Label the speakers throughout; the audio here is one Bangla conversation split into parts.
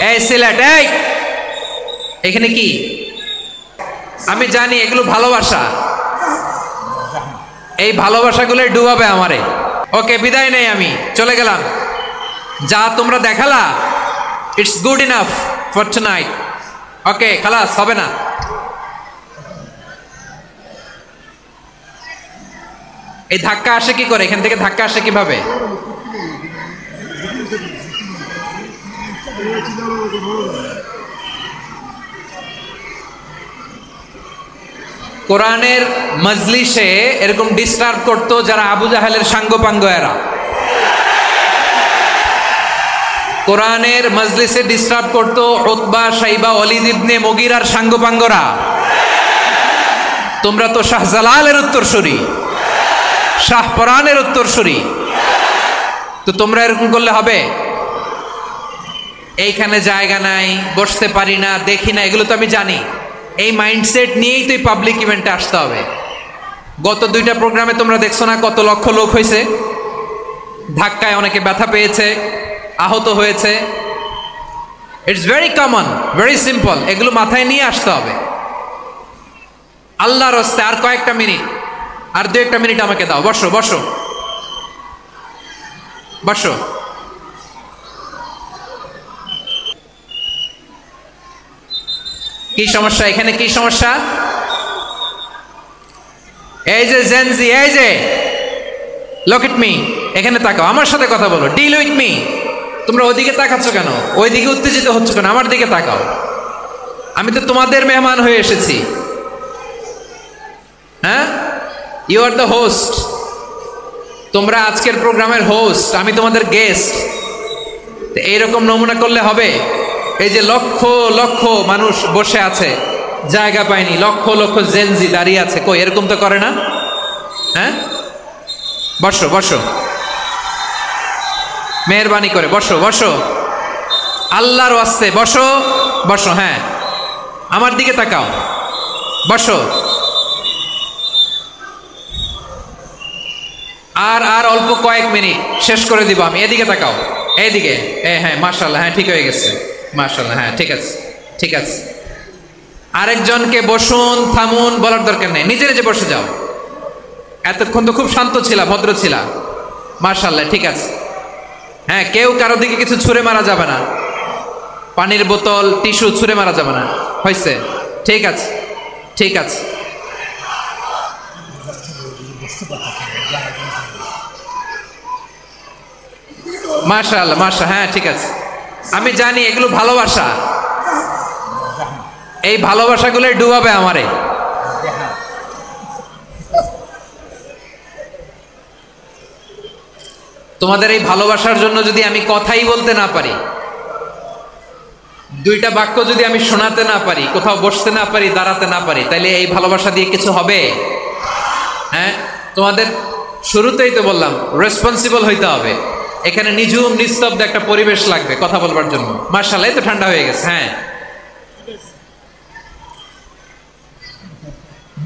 Speaker 1: এই সিলেট, এই এখানে কি? আমি জানি এগুলো ভালোবাসা, এই ভালোবাসাগুলো ডুবাবে আমারে। ওকে, বিদায় নেই, আমি চলে গেলাম। যা তোমরা দেখালা, it's good enough for tonight. Okay, খালাস, হবে না। এই ধাক্কা আসে কি করে? এখান থেকে ধাক্কা আসে কিভাবে? কোরআনের মজলিসে এরকম ডিস্টার্ব করতো যারা আবু জাহেলের সাঙ্গপাঙ্গ এরা। কোরআনের মজলিসে ডিস্টার্ব করতো উতবা, শাইবা, ওয়ালিদ ইবনে মুগীরার সাঙ্গপাঙ্গরা। তোমরা তো শাহজালালের উত্তরসূরি, শাহপরানের উত্তরসূরি, তো তোমরা এরকম করলে হবে? এইখানে জায়গা নাই, বসতে পারি না, দেখি না, এগুলো তো আমি জানি। এই মাইন্ডসেট নিয়েই তো পাবলিক ইভেন্টে আসতে হবে। গত 2টা প্রোগ্রামে তোমরা দেখছো না কত লক্ষ লোক হয়েছে? ধাক্কায় অনেকে ব্যথা পেয়েছে, আহত হয়েছে। It's very common, very simple. এগুলো মাথায় নিয়ে আসতে হবে। আল্লাহর রাস্তে আর কয়েকটা মিনিট, আর 2-1 মিনিট আমাকে দাও। বসো বসো বসো। কি সমস্যা এখানে? কি সমস্যা? এই যে জেনজি, এই যে লুক এট মি, এখানে তাকাও, আমার সাথে কথা বলো, ডিল উইথ মি। তোমরা ওইদিকে তাকাচ্ছ কেন? ওইদিকে উত্তেজিত হচ্ছ কেন? আমার দিকে তাকাও। আমি তো তোমাদের মেহমান হয়ে এসেছি। হ্যাঁ, ইউ আর দ্য হোস্ট। তোমরা আজকের প্রোগ্রামের হোস্ট, আমি তোমাদের গেস্ট। এইরকম নমুনা করলে হবে? এই যে লক্ষ লক্ষ মানুষ বসে আছে, জায়গা পায়নি, লক্ষ লক্ষ জেনজি দাঁড়িয়ে আছে, কই এরকম তো করে না? হ্যাঁ, বসো বসো, মেহরবানি করে বসো বসো, আল্লাহর ওয়াস্তে বসো বসো। হ্যাঁ, আমার দিকে তাকাও, বসো। আর অল্প কয়েক মিনিট, শেষ করে দিব আমি। এদিকে তাকাও, এইদিকে। হ্যাঁ, মাশাআল্লাহ, হ্যাঁ ঠিক হয়ে গেছে, মাশাআল্লাহ, হ্যাঁ ঠিক আছে, ঠিক আছে। আরেকজনকে বসুন, থামুন বলার দরকার নেই, নিজে নিজে বসে যাও। এতক্ষণ তো খুব শান্ত ছিলা, ভদ্র ছিলা, মাশাআল্লাহ, ঠিক আছে। হ্যাঁ, কেউ কারো দিকে কিছু ছুঁড়ে মারা যাবে না, পানির বোতল, টিস্যু ছুঁড়ে মারা যাবে না, হয়েছে? ঠিক আছে, ঠিক আছে। মাশাআল্লাহ, মাশাআল্লাহ, হ্যাঁ ঠিক আছে। আমি জানি এগুলো ভালোবাসা, এই ভালোবাসাগুলো ডুবাবে আমারে। তোমাদের এই ভালোবাসার জন্য যদি আমি কথাই বলতে না পারি, 2টা বাক্য যদি আমি শোনাতে না পারি, কোথাও বসতে না পারি, দাঁড়াতে না পারি, তাহলে এই ভালোবাসা দিয়ে কিছু হবে? হ্যাঁ, তোমাদের শুরুতেই তো বললাম রেসপন্সিবল হইতে হবে। এখানে নিঝুম নিস্তব্ধ একটা পরিবেশ লাগবে কথা বলবার জন্য। মাশাআল্লাহ, তো ঠান্ডা হয়ে গেছে। হ্যাঁ,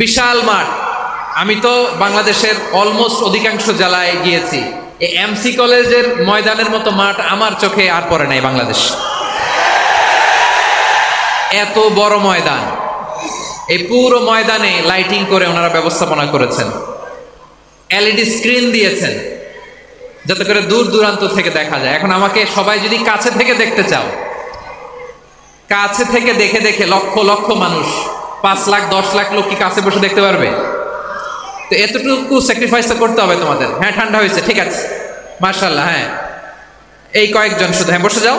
Speaker 1: বিশাল মাঠ। আমি তো বাংলাদেশের অলমোস্ট অধিকাংশ জেলায় গিয়েছি, এই এমসি কলেজের ময়দানের মতো মাঠ আমার চোখে আর পড়ে নাই বাংলাদেশ। এত বড় ময়দান, এই পুরো ময়দানে লাইটিং করে ওনারা ব্যবস্থাপনা করেছেন, এলইডি স্ক্রিন দিয়েছেন যাতে করে দূর দূরান্ত থেকে দেখা যায়। এখন আমাকে সবাই যদি কাছে থেকে দেখতে চাও, কাছে থেকে দেখে দেখে লক্ষ লক্ষ মানুষ, 5 লাখ 10 লাখ লোক কি কাছে বসে দেখতে পারবে? তো এতটুকু স্যাক্রিফাইস তো করতে হবে তোমাদের। হ্যাঁ, ঠান্ডা হয়েছে, ঠিক আছে, মাশাআল্লাহ। হ্যাঁ, এই কয়েকজন শুধু, হ্যাঁ বসে যাও।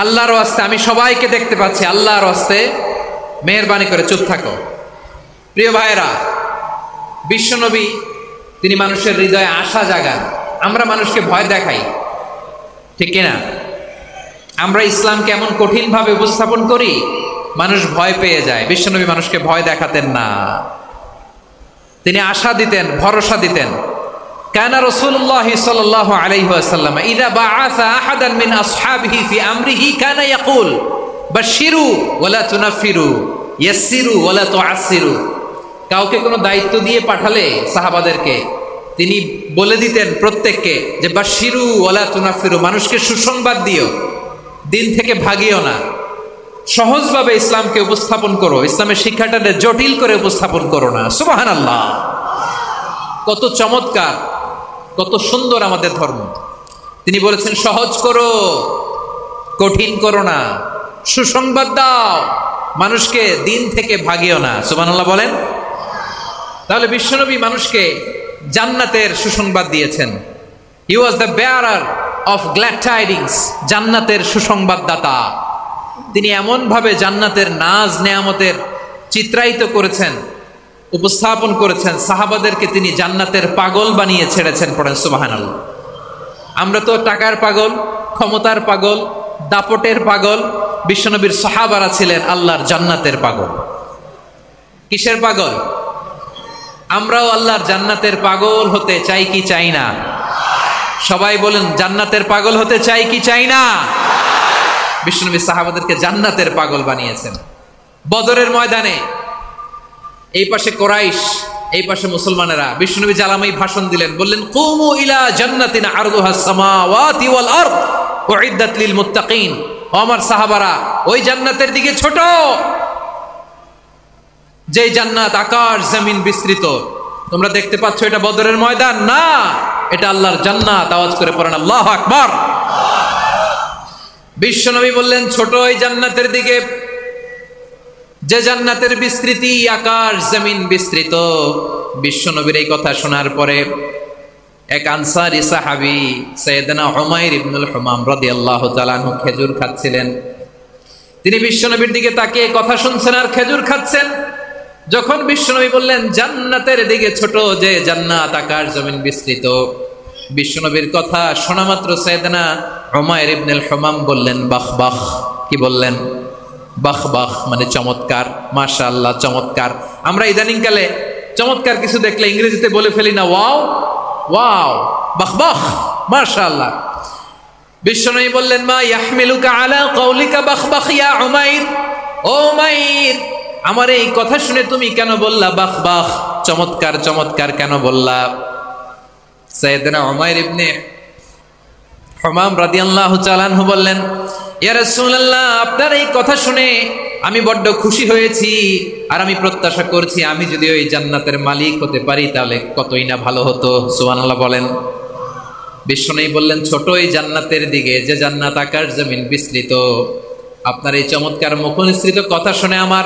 Speaker 1: আল্লাহর ওয়াস্তে আমি সবাইকে দেখতে পাচ্ছি, আল্লাহর ওয়াস্তে মেহেরবানি করে চুপ থাকো। প্রিয় ভাইরা, বিশ্বনবী তিনি মানুষের হৃদয়ে আশা জাগান। আমরা মানুষকে ভয় দেখাই, ঠিক কিনা? আমরা ইসলামকে এমন কঠিনভাবে উপস্থাপন করি, মানুষ ভয় পেয়ে যায়। বিশ্বনবী মানুষকে ভয় দেখাতেন না, তিনি আশা দিতেন, ভরসা দিতেন। কানা রাসূলুল্লাহ সাল্লাল্লাহু আলাইহি ওয়াসাল্লাম ইযা বাআসা আহাদান মিন আসহাবিহি ফি আমরিহি কানা ইয়াকুল বাশশিরু ওয়ালা তুনাফিরু ইয়াসসিরু ওয়ালা তুআসসিরু। কাউকে কোনো দায়িত্ব দিয়ে পাঠালে সাহাবাদেরকে, তিনি বলে দিতেন প্রত্যেককে যে বাশিরু ওয়ালা তুনাফিরু, মানুষকে সুসংবাদ দিও, দিন থেকে ভাগিও না, সহজভাবে ইসলামকে উপস্থাপন করো, ইসলামের শিক্ষাটাকে জটিল করে উপস্থাপন করো না। সুবহানাল্লাহ, কত চমৎকার, কত সুন্দর আমাদের ধর্ম। তিনি বলেছেন সহজ করো, কঠিন করো না, সুসংবাদ দাও, মানুষকে দিন থেকে ভাগিও না। সুবহানাল্লাহ বলেন। তাহলে বিশ্বনবী মানুষকে জান্নাতের সুসংবাদ দিয়েছেন। He was the bearer of glad tidings, জান্নাতের সুসংবাদদাতা। তিনি এমনভাবে জান্নাতের নাজ নেয়ামতের চিত্রায়িত করেছেন, উপস্থাপন করেছেন, সাহাবাদেরকে তিনি জান্নাতের পাগল বানিয়ে ছেড়েছেন। পড়েন সুবহানাল্লাহ। আমরা তো টাকার পাগল, ক্ষমতার পাগল, দাপটের পাগল। বিশ্বনবীর সাহাবারা ছিলেন আল্লাহর জান্নাতের পাগল। কিসের পাগল? আমরাও আল্লাহর জান্নাতের পাগল হতে চাই কি চাই না? সবাই বলেন, জান্নাতের পাগল হতে চাই কি চাই না? বিশ্বনবী সাহাবাদেরকে জান্নাতের পাগল বানিয়েছেন। বদরের ময়দানে এই পাশে কোরাইশ, এই পাশে মুসলমানেরা। বিশ্বনবী জালামাই ভাষণ দিলেন, বললেন কুমু ইলা জান্নাতিন আরদুহাস সামাওয়াতি ওয়াল আরদ উইদ্দাত লিল মুত্তাকিন। ও আমার সাহাবারা, ওই জান্নাতের দিকে ছোট, যে জান্নাত আকাশ জমিন বিস্তৃত। তোমরা দেখতে পাচ্ছ এটা বদরের ময়দান না, এটা আল্লাহর জান্নাত। আওয়াজ করে পড়েন আল্লাহু আকবার। বিশ্বনবী বললেন ছোট ওই জান্নাতের দিকে, যে জান্নাতের বিস্তৃতি আকাশ জমিন বিস্তৃত। বিশ্বনবীর এই কথা শোনার পরে এক আনসারী সাহাবী সাইয়েদনা উমাইর ইবনুল হুমাম রাদিয়াল্লাহু তাআলা আনহু খেজুর খাচ্ছিলেন। তিনি বিশ্বনবীর দিকে তাকিয়ে কথা শুনছেন আর খেজুর খাচ্ছেন। যখন বিশ্বনবী বললেন জান্নাতের দিকে ছোট, যে জান্নাত আকাশ জমিন বিস্তৃত, বিশ্বনবীর কথা শোনা মাত্র সাইয়েদনা উমাইর ইবনুল হুমাম বললেন বাহ বাহ। কি বললেন? বাহ বাহ, মানে চমৎকার, মাশাআল্লাহ, চমৎকার। আমরা ইদানিং কালে চমৎকার কিছু দেখলে ইংরেজিতে বলে ফেলি না ওয়াও ওয়াও, বাহ বাহ, মাশাআল্লাহ। বিশ্বনবী বললেন মা ইয়াহমিলুকা আলা কওলিকা বাহ বাহ ইয়া উমাইর। ও উমাইর, আমার এই কথা শুনে তুমি কেন বললা বাহ বাহ, চমৎকার চমৎকার কেন বললা? সাইয়েদনা উমাইর ইবনে হুমাম রাদিয়াল্লাহু তাআলা আনহু বললেন ইয়া রাসূলুল্লাহ, আপনার এই কথা শুনে আমি বড্ড খুশি হয়েছি, আর আমি প্রত্যাশা করছি আমি যদি ওই জান্নাতের মালিক হতে পারি তাহলে কতই না ভালো হতো। সুবহানাল্লাহ বলেন। বিশ্বনবী বললেন ছোট এই জান্নাতের দিকে, যে জান্নাত আকাশ জমিন বিস্তৃত। আপনার এই চমৎকার মুখনিসৃত কথা শুনে আমার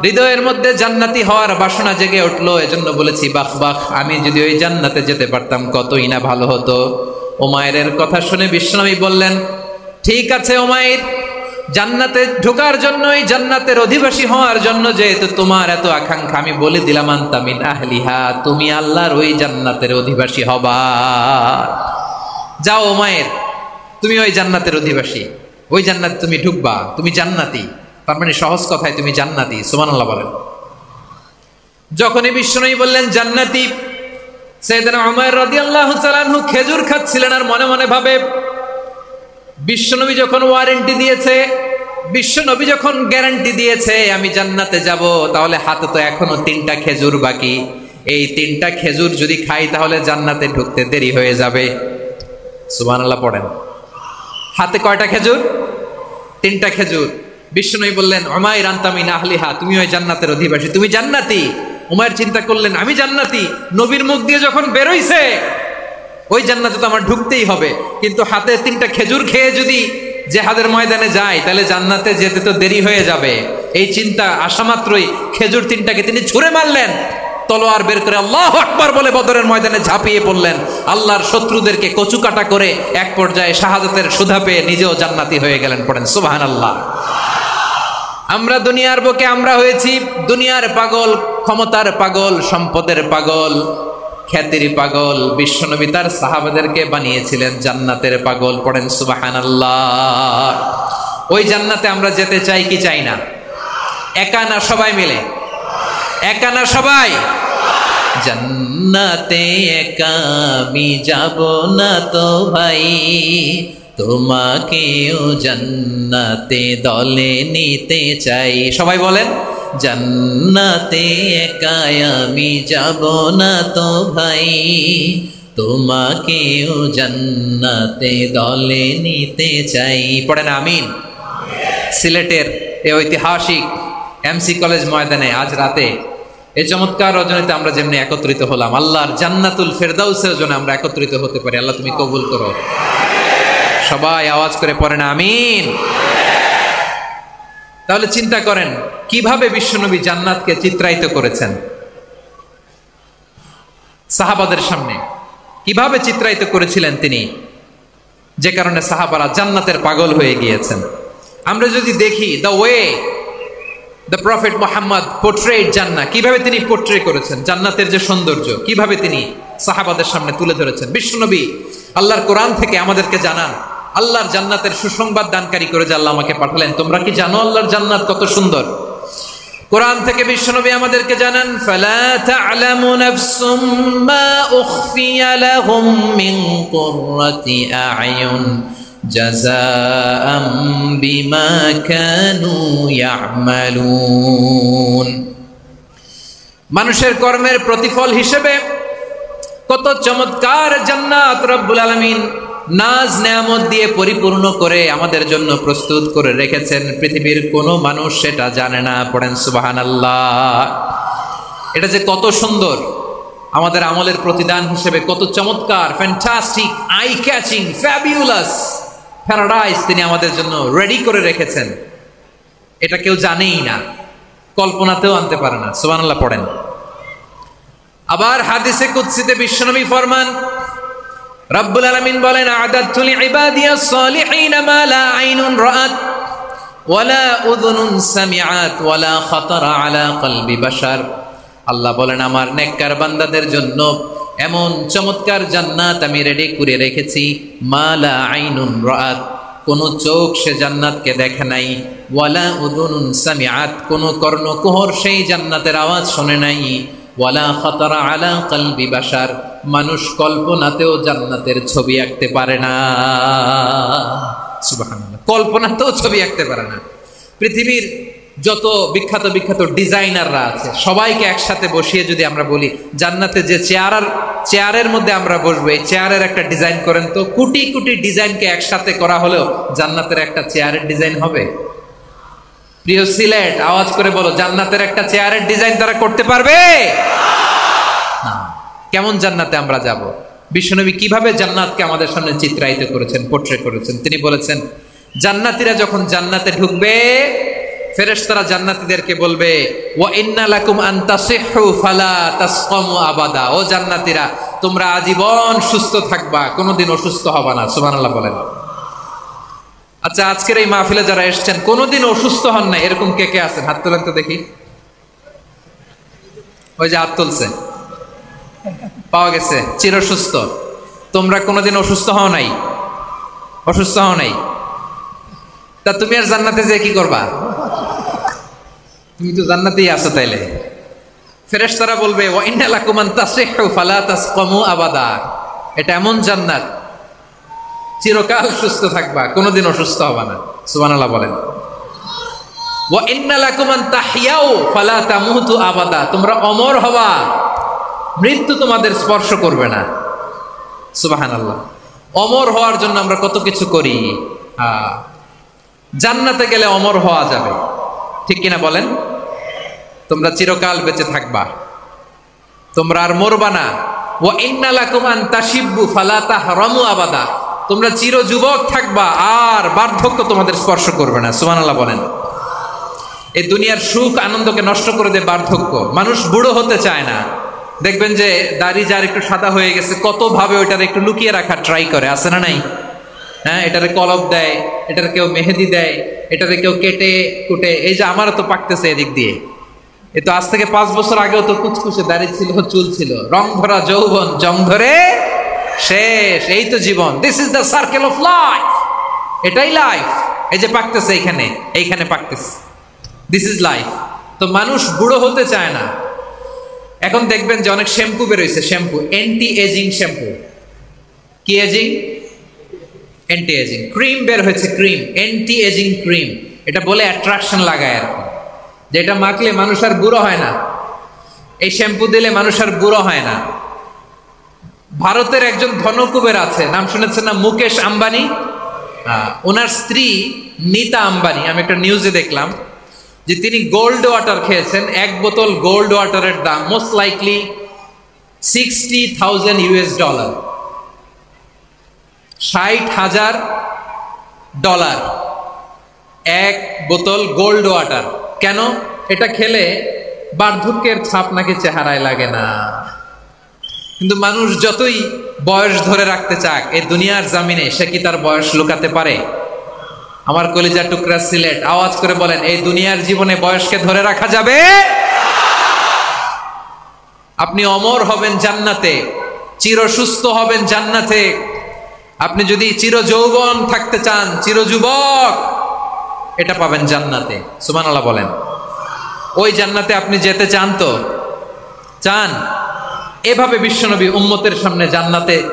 Speaker 1: হৃদয়ের মধ্যে জান্নাতি হওয়ার বাসনা জেগে উঠলো, এজন্য বলেছি বাহ বাহ, আমি যদি ওই জান্নাতে যেতে পারতাম কতই না ভালো হতো। উমাইরের কথা শুনে বিশ্বনবী বললেন ঠিক আছে উমাইর, জান্নাতে ঢোকার জন্য, এই জান্নাতের অধিবাসী হওয়ার জন্য যেহেতু তোমার এত আকাঙ্ক্ষা, আমি বলে দিলাম আনতা মিন আহলিহা, তুমি আল্লাহর ওই জান্নাতের অধিবাসী হবা। যাও উমাইর, তুমি ওই জান্নাতের অধিবাসী, ওই জান্নাতে তুমি ঢুকবা, তুমি জান্নাতি। তার মানে সহজ কথায় তুমি জান্নাতি। সুবহানাল্লাহ বলেন। যখনই বিশ্বনবী বললেন জান্নাতি, সাইয়েদনা উমাইর রাদিয়াল্লাহু তাআলা আনহু খেজুর খাচ্ছিলেন আর মনে মনে ভাবে বিশ্বনবী যখন ওয়ারেন্টি দিয়েছে, বিশ্বনবী যখন গ্যারান্টি দিয়েছে আমি জান্নাতে যাব, তাহলে হাতে তো এখনো 3টা খেজুর বাকি। এই 3টা খেজুর যদি খাই তাহলে জান্নাতে ঢুকতে দেরি হয়ে যাবে। সুবহানাল্লাহ পড়েন। হাতে কয়টা খেজুর? 3টা খেজুর। বিশ্বনবী বললেন উমাইর আনতা মিন আহলিহা, তুমি ওই জান্নাতের অধিবাসী, তুমি জান্নাতি। উমাইর চিন্তা করলেন আমি জান্নাতি, নবীর মুখ দিয়ে যখন বেরোইছে ওই জান্নাতে তো আমার ঢুকতেই হবে, কিন্তু হাতে 3টা খেজুর খেয়ে যদি জিহাদের ময়দানে যাই তাহলে জান্নাতে যেতে তো দেরি হয়ে যাবে। এই চিন্তা আসা মাত্রই খেজুর 3টাকে তিনি ছুঁড়ে মারলেন, তলোয়ার বের করে আল্লাহু আকবার বলে বদরের ময়দানে ঝাঁপিয়ে পড়লেন। আল্লাহর শত্রুদেরকে কচুকাটা করে এক পর্যায়ে শাহাদাতের সুধা পেয়ে নিজেও জান্নাতি হয়ে গেলেন। পড়েন সুবহানাল্লাহ। আমরা দুনিয়ার বুকে আমরা হয়েছি দুনিয়ার পাগল, ক্ষমতার পাগল, সম্পদের পাগল, খ্যাতির পাগল। বিশ্বনবী তার সাহাবাদেরকে বানিয়েছিলেন জান্নাতের পাগল। পড়েন সুবহানাল্লাহ। ওই জান্নাতে আমরা যেতে চাই কি চাই না? একা না সবাই মিলে? একা না সবাই? জান্নাতে একা আমি যাব না তো ভাই, তোমাকেও জান্নাতে দলে নিতে চাই। সবাই বলেন জান্নাতে একা আমি যাব না তো ভাই, তোমাকেও জান্নাতে দলে নিতে চাই। পড়েন আমিন। সিলেটের এই ঐতিহাসিক এমসি কলেজ ময়দানে আজ রাতে এই চমৎকার রজনীতে আমরা যেমনি একত্রিত হলাম, আল্লাহর জান্নাতুল ফেরদাউসের জন্য আমরা একত্রিত হতে পারি। আল্লাহ তুমি কবুল করো। সবাই আওয়াজ করে পড়েন আমিন। তাহলে চিন্তা করেন কিভাবে বিশ্বনবী জান্নাতকে চিত্রায়িত করেছেন সাহাবাদের সামনে, কিভাবে চিত্রায়িত করেছিলেন তিনি, যে কারণে সাহাবারা জান্নাতের পাগল হয়ে গিয়েছেন। আমরা যদি দেখি the way the prophet Muhammad portrait জান্নাত, কিভাবে তিনি পোর্ট্রে করেছেন জান্নাতের যে সৌন্দর্য, কিভাবে তিনি সাহাবাদের সামনে তুলে ধরেছেন। বিশ্বনবী আল্লাহর কোরআন থেকে আমাদেরকে জানান আল্লাহর জান্নাতের সুসংবাদ দানকারী করে যে আল্লাহ আমাকে পাঠালেন। তোমরা কি জানো আল্লাহর জান্নাত কত সুন্দর? কোরআন থেকে বিশ্বনবী আমাদেরকে জানান ফালা তা'লামু নাফসুম মা উখফিয়া লাহুম মিন কুররাতি আ'য়ুন জাযাআম বিমা কানু ইয়া'মালুন। মানুষের কর্মের প্রতিফল হিসেবে কত চমৎকার জান্নাত রব্বুল আলামিন নাজ নেয়ামত দিয়ে পরিপূর্ণ করে আমাদের জন্য প্রস্তুত করে রেখেছেন। পৃথিবীর কোনো মানুষ সেটা জানে না। পড়েন সুবহানাল্লাহ। এটা যে কত সুন্দর, আমাদের আমলের প্রতিদান হিসেবে কত চমৎকার, fantastic, eye catching, fabulous paradise তিনি আমাদের জন্য রেডি করে রেখেছেন। এটা কেউ জানেই না, কল্পনাতেও আনতে পারে না। সুবহানাল্লাহ পড়েন। আবার হাদিসে কুদসিতে বিশ্বনবী ফরমান, রব্বুল আলামিন বলেন আ'দাতু লিইবাদিয়াস সালিহিনা মা লা আইনুন রাআত ওয়ালা উযুনুন সামিআত ওয়ালা খাতারা আলা কলবি বাশার। আল্লাহ বলেন আমার নেককার বান্দাদের জন্য এমন চমৎকার জান্নাত আমি রেডি করে রেখেছি, মা লা আইনুন রাআত, কোন চোখ সে জান্নাতকে দেখে নাই, ওয়ালা উযুনুন সামিআত, কোন কর্ণকুহর সেই জান্নাতের আওয়াজ শোনে নাই, ওয়ালা খাতারা আলা কলবি বাশার, মানুষ কল্পনাতেও জান্নাতের ছবি আঁকতে পারে না। সুবহানাল্লাহ, কল্পনাতেও ছবি আঁকতে পারে না। পৃথিবীর যত বিখ্যাত বিখ্যাত ডিজাইনাররা আছে সবাইকে একসাথে বসিয়ে যদি আমরা বলি জান্নাতে যে চেয়ারের মধ্যে আমরা বসবো, এই চেয়ারের একটা ডিজাইন করেন তো, কোটি কোটি ডিজাইনকে একসাথে করা হলেও জান্নাতের একটা চেয়ারের ডিজাইন হবে? প্রিয় সিলেট, আওয়াজ করে বলো, জান্নাতের একটা চেয়ারের ডিজাইন তারা করতে পারবে না। কেমন জান্নাতে আমরা যাব? বিশ্বনবী কিভাবে জান্নাতকে আমাদের সামনে চিত্রায়িত করেছেন, পোর্ট্রে করেছেন। তিনি বলেছেন জান্নাতীরা যখন জান্নাতে ঢুকবে ফেরেশতারা জান্নাতীদেরকে বলবে ওয়া ইন্না লাকুম আন তাসিহু ফালা তাসকামু আবাদা, ও জান্নাতীরা তোমরা আজীবন সুস্থ থাকবা, কোনোদিন অসুস্থ হবা না। সুবহানাল্লাহ বলেন। আচ্ছা, আজকের এই মাহফিলে যারা এসেছেন কোনোদিন অসুস্থ হন না এরকম কে কে আছেন? হাত তোলেন তো দেখি। ওই যে হাত তুলছে, পাওয়া গেছে, চির সুস্থ। তোমরা কোনোদিন অসুস্থ হও নাই? অসুস্থ হও নাই? তা তুমি আর জান্নাতে যে কি করবা? তুমি তো জান্নাতেই আছো। তাইলে ফেরেশতারা বলবে ওয়া ইন্না লাকুম আন তাসিহু ফালা তাসকামু আবাদা, এটা এমন জান্নাত চিরকাল সুস্থ থাকবা, কোনোদিন অসুস্থ হবা না। সুবহানাল্লাহ বলেন। ওয়া ইন্না লাকুম আন তাহইয়াউ ফালা তামুতু আবাদা, তোমরা অমর হবা, মৃত্যু তোমাদের স্পর্শ করবে না। সুবহানাল্লাহ। অমর হওয়ার জন্য আমরা কত কিছু করি। জান্নাতে গেলে অমর হওয়া যাবে, ঠিক কিনা বলেন? তোমরা চিরকাল বেঁচে থাকবা, তোমরা আর মরবা না। ওয়া ইন্না লাকুম আন তাশিব্বু ফালা তাহরামু আবাদা, তোমরা চির যুবক থাকবা, আর বার্ধক্য তোমাদের স্পর্শ করবে না। সুবহানাল্লাহ বলেন। এই দুনিয়ার সুখ আনন্দকে নষ্ট করে দেয় বার্ধক্য। মানুষ বুড়ো হতে চায় না। দেখবেন যে দাড়ি যার একটু সাদা হয়ে গেছে কত ভাবে ওইটার একটু লুকিয়ে রাখার ট্রাই করে, আছে না নাই? হ্যাঁ, এটারে কলব দেয়, এটারে কেউ মেহেদি দেয়, এটারে কেউ কেটে কুটে। এই যে আমারও তো পাকতেছে এদিক দিয়ে, এ তো আজ থেকে 5 বছর আগেও তো কুচকুচে দাড়ি ছিল, চুল ছিল, রং ধরা যৌবন জং ধরে শেষ। এই তো জীবন। This is the circle of life. এটাই লাইফ। এই যে পাকতেছে এইখানে পাকতেছে, দিস ইজ লাইফ। তো মানুষ বুড়ো হতে চায় না। এখন দেখবেন যে অনেক শ্যাম্পু বেরোইছে, শ্যাম্পু অ্যান্টি এজিং শ্যাম্পু। কি এজিং? Anti aging. ক্রিম বের হয়েছে, ক্রিম, অ্যান্টি এজিং ক্রিম। এটা বলে অ্যাট্রাকশন লাগায় আর কি, যেটা মাখলে মানুষ আর বুড়ো হয় না। এই শ্যাম্পু দিলে মানুষ আর বুড়ো হয় না। ভারতের একজন ধনকুবের আছে, নাম শুনেছেন না, মুকেশ আম্বানি। ওনার স্ত্রী নীতা আম্বানি, আমি একটা নিউজে দেখলাম যে তিনি গোল্ড ওয়াটার খেয়েছেন। এক বোতল গোল্ড ওয়াটারের দাম মোস্ট লাইকলি $60,000, $60,000 এক বোতল গোল্ড ওয়াটার। কেন? এটা খেলে বার্ধক্যের ছাপ নাকি চেহারায় লাগে না। কিন্তু মানুষ যতই বয়স ধরে রাখতে চাক এই দুনিয়ার জামিনে, সে কি তার বয়স লুকাতে পারে? আমার কলিজা টুকরা সিলেট, আওয়াজ করে বলেন, এই দুনিয়ার জীবনে বয়সকে ধরে রাখা যাবে? আপনি অমর হবেন জান্নাতে, চির সুস্থ হবেন জান্নাতে। আপনি যদি চির যৌবন থাকতে চান, চির যুবক, এটা পাবেন জান্নাতে। সুবহানাল্লাহ বলেন। ওই জান্নাতে আপনি যেতে চান তো? চান? এভাবে বিশ্বনবী উম্মতের সামনে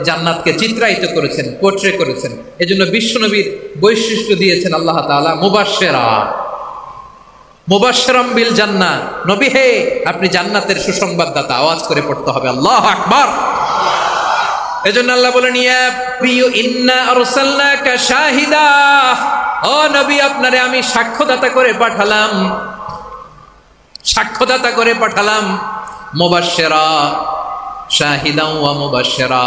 Speaker 1: জান্নাতকে চিত্রায়িত করেছেন, পোর্ট্রে করেছেন। এজন্য বিশ্বনবীর বৈশিষ্ট্য দিয়েছেন আল্লাহ তাআলা মুবাশশিরাম বিল জান্নাহ। নবী হে, আপনি জান্নাতের সুসংবাদদাতা। আওয়াজ করে পড়তে হবে আল্লাহু আকবার। এজন্য আল্লাহ বলেন, ইয়া প্রিয় ইন্না আরসালনাকা শাহিদা, ও নবী আপনারে আমি সাক্ষ্যদাতা করে পাঠালাম। মুবাশশিরা শাহিদা ওয়া মুবাশশিরা,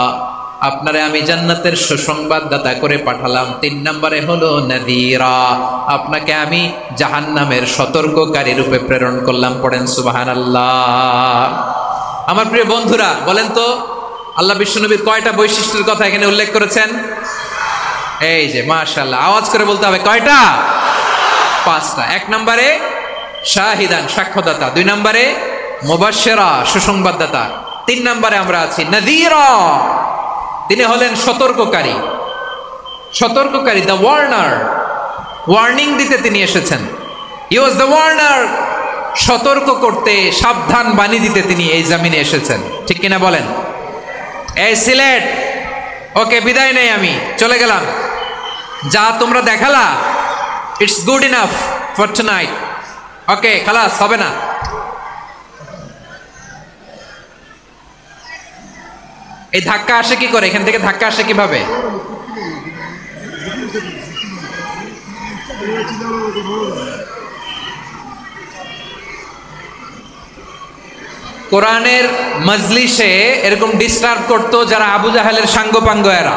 Speaker 1: আপনারে আমি জান্নাতের সুসংবাদদাতা করে পাঠালাম। 3 নম্বরে হলো নাযীরা, আপনাকে আমি জাহান্নামের সতর্ককারী রূপে প্রেরণ করলাম। পড়েন সুবহানাল্লাহ। আমার প্রিয় বন্ধুরা, বলেন তো আল্লাহ বিশ্বনবীর কয়টা বৈশিষ্ট্যের কথা এখানে উল্লেখ করেছেন? এই যে মাশাআল্লাহ, আওয়াজ করে বলতে হবে, কয়টা? 5টা। 1 নম্বরে শাহিদান, সাক্ষ্যদাতা। 2 নম্বরে মুবাশশিরা, সুসংবাদদাতা। 3 নম্বরে আমরা আছি নাযীরা, তিনি হলেন সতর্ককারী। দ্য ওয়ার্নার, ওয়ার্নিং দিতে তিনি এসেছেন। হি ওয়াজ দ্য ওয়ার্নার, সতর্ক করতে, সাবধান বাণী দিতে তিনি এই জমিনে এসেছেন। ঠিক কিনা বলেন? এই সিলেট, ওকে বিদায় নেই, আমি চলে গেলাম। যা তোমরা দেখালা, it's good enough for tonight. Okay, খালাস, হবে না। এই ধাক্কা আসে কি করে? এখান থেকে ধাক্কা আসে কিভাবে? কোরআনের মজলিসে এরকম ডিস্টার্ব করতো যারা আবু জাহেলের সাঙ্গপাঙ্গ এরা।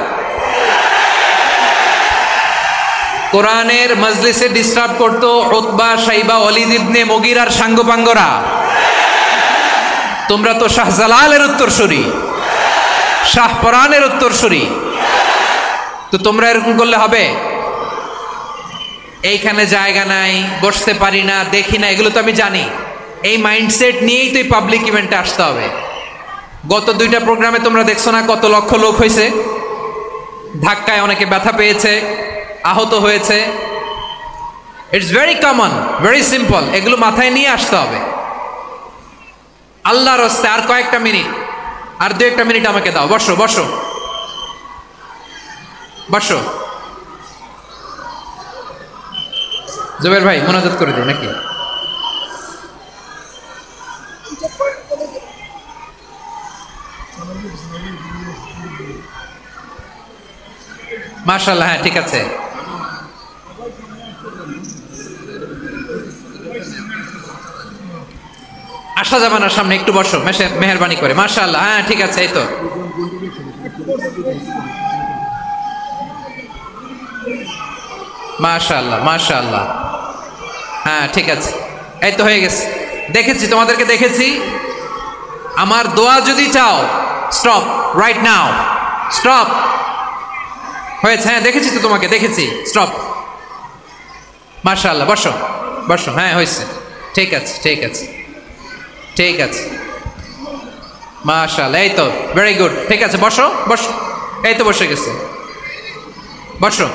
Speaker 1: কোরআনের মজলিসে ডিস্টার্ব করতো উতবা, শাইবা, ওয়ালিদ ইবনে মুগীরার সাঙ্গপাঙ্গরা। তোমরা তো শাহজালালের উত্তরসূরি, শাহপরানের উত্তরসূরি, তো তোমরা এরকম করলে হবে? এইখানে জায়গা নাই, বসতে পারি না, দেখি না, এগুলো তো আমি জানি। এই মাইন্ডসেট নিয়েই তো পাবলিক ইভেন্টে আসতে হবে। গত 2টা প্রোগ্রামে তোমরা দেখছো না কত লক্ষ লোক হয়েছে? ধাক্কায় অনেকে ব্যথা পেয়েছে, আহত হয়েছে। It's very common, very simple. এগুলো মাথায় নিয়ে আসতে হবে। আল্লাহর রাস্তে আর কয়েকটা মিনিট, আর 2-1 মিনিট আমাকে দাও। বসো বসো বসো। জুবের ভাই মোনাজাত করে দিই নাকি? মাশাআল্লাহ, হ্যাঁ ঠিক আছে। আসা যাবে না সামনে, একটু বসো মেহেরবানি করে। মাশাআল্লাহ, হ্যাঁ ঠিক আছে। এই তো মাশাআল্লাহ, মাশাআল্লাহ, হ্যাঁ ঠিক আছে। এই তো হয়ে গেছে। দেখেছি, তোমাদেরকে দেখেছি। আমার দোয়া যদি চাও, স্টপ রাইট নাও, স্টপ। হয়েছে? হ্যাঁ দেখেছি তো তোমাকে, দেখেছি। স্টপ। মাশাআল্লাহ, বসো বসো। হ্যাঁ হয়েছে, ঠিক আছে ঠিক আছে ঠিক আছে। মাশাআল্লাহ, এই তো ভেরি গুড। ঠিক আছে, বসো বসো। এই তো বসে গেছে, বসো।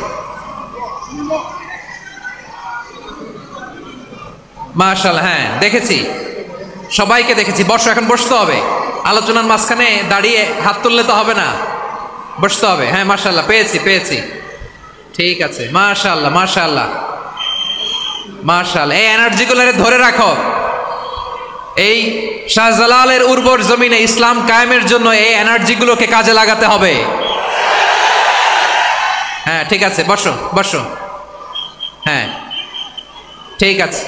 Speaker 1: মাশাআল্লাহ, হ্যাঁ দেখেছি, সবাইকে দেখেছি। বসো, এখন বসতে হবে। আলোচনার মাঝখানে দাঁড়িয়ে হাত তুললে তো হবে না, বসতে হবে। হ্যাঁ মাশাআল্লাহ, পেয়েছি পেয়েছি। ঠিক আছে, মাশাআল্লাহ মাশাআল্লাহ মাশাআল্লাহ। এই এনার্জিগুলো ধরে রাখো। এই শাহজালালের উর্বর জমিনে ইসলাম কায়েমের জন্য এই এনার্জিগুলোকে কাজে লাগাতে হবে। হ্যাঁ ঠিক আছে, বসো বসো। হ্যাঁ ঠিক আছে,